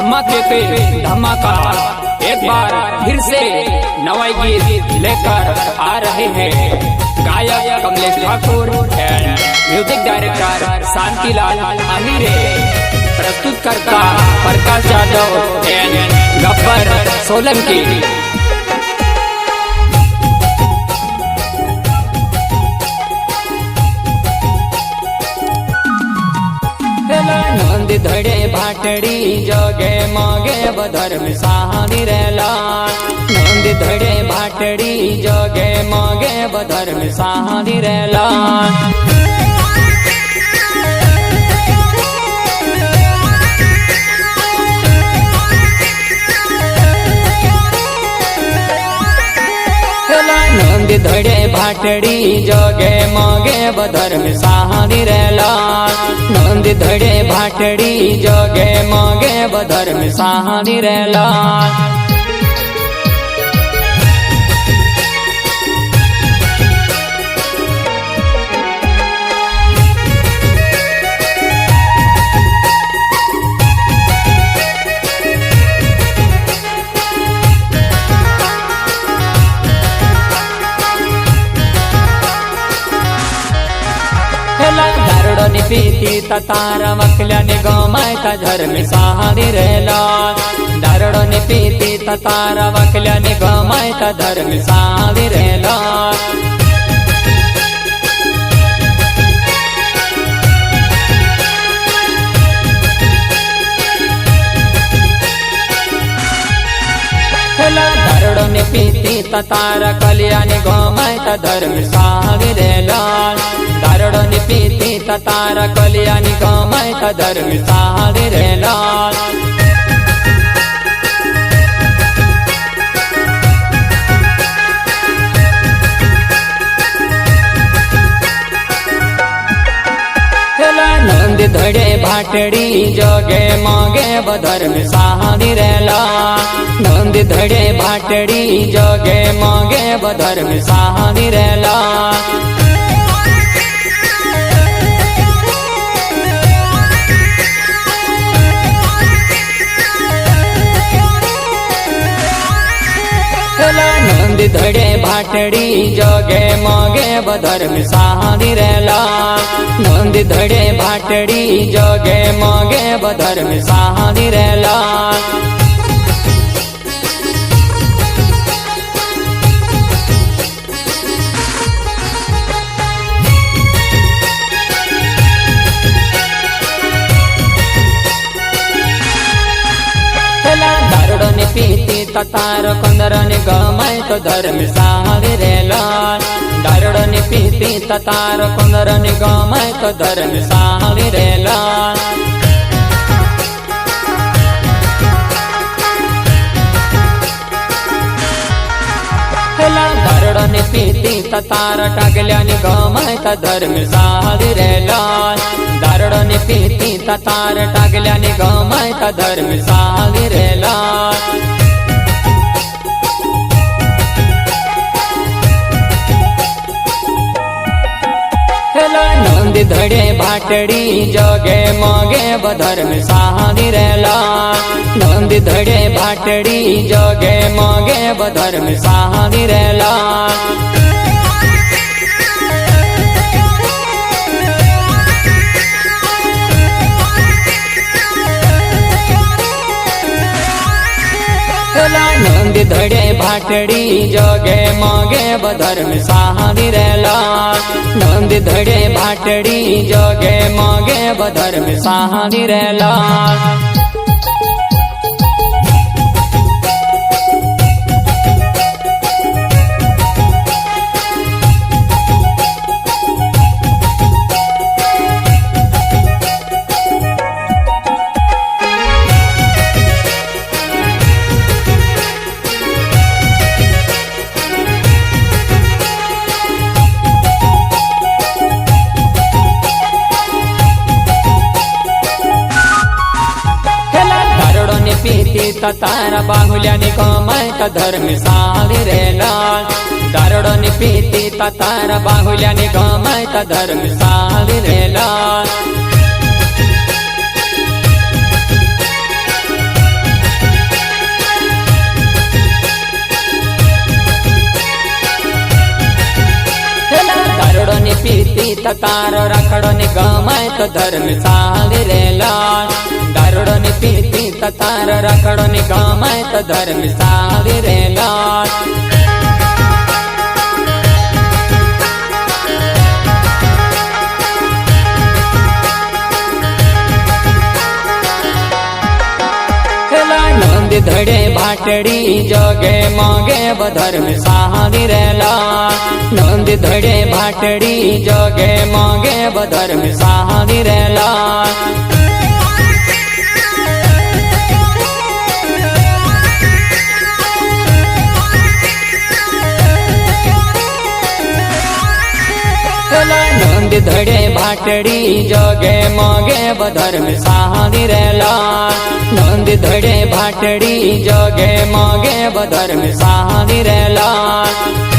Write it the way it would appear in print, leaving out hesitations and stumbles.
धमाके पे धमाका एक बार फिर से नवाई गीत लेकर आ रहे हैं गायक Kamlesh Thakur and music director Shantilal Amire, प्रस्तुतकर्ता प्रकाश यादव एंड गब्बर सोलंकी। नंद धड़े भाटड़ी जोगे मोगे बधर्म साहनी रेला, नंद धड़े भाटड़ी जोगे मोगे बधर्म साहनी रेला। नंद धड़े भाटड़ी जोगे मोगे बधर्म साहनी रेला, नंद धड़े भाटड़ी जोगे मोगे बधर्म साहनी रेला। दारुडोनी पीती तारा वकल्याने गमाय का धर्म साहनी रेला, दारुडोनी पीती तारा वकल्याने गमाय का धर्म साहनी रेला। दारुडोनी पीती तारा कल्याने गमाय का धर्म साहनी रेला, दारुडोनी पीती तारा कल्याणी गमाय का धर्म साहनी रेला। नंद धड़े भाटड़ी जोगे मोगे बधर्म साहनी रेला, नंद धड़े भाटड़ी जोगे मोगे बधर्म साहनी रेला। नंद धड़े भाटड़ी जोगे मोगे बधर्म साहनी रेला, नंद धड़े भाटड़ी जोगे मोगे बधर्म साहनी रेला। दारुडोनी पीती तारो कंदरनी गमाय तो धर्म साहनी रेला, दारुडोनी पीती तारो कंदरनी गमाय तो धर्म साहनी रेला। दारुडोनी पीती तारा टागल्यानी गमाय तो धर्म साहनी रेला, दारुडोनी पीती तारा टागल्यानी गमाय तो धर्म साहनी रेला। नंद धड़े भाटड़ी जोगे मोगे बधर्म साहनी रेला, नंद धड़े भाटड़ी जोगे मोगे बधर्म साहनी रेला। नंद धड़े भाटड़ी जोगे मोगे बधर्म साहनी रेला, नंद धड़े भाटड़ी जोगे मोगे बधर्म साहनी रेला। तारा बाहुल्याने गमाय का धर्म साहनी रेला, दारुडोनी पीती तारा बाहुल्याने गमाय का धर्म साहनी रेला। તાર રખડો ને ગમાય તો ધર્મ સારી રેલા દારૂડો ને પીતી તાર રખડો ને ગમાય તો ધર્મ સારી રેલા નંદ ધડે ભાટડી જોગે મોગે બધર્મ સારી રેલા નંદ ધડે ભાટડી જોગે મોગે બધર્મ સારી રેલા નંદ ધડે ભાટડી જોગે મોગે બધર્મ સારી રેલા નંદ ધડે ભાટડી જોગે મોગે બધર્મ સારી રેલા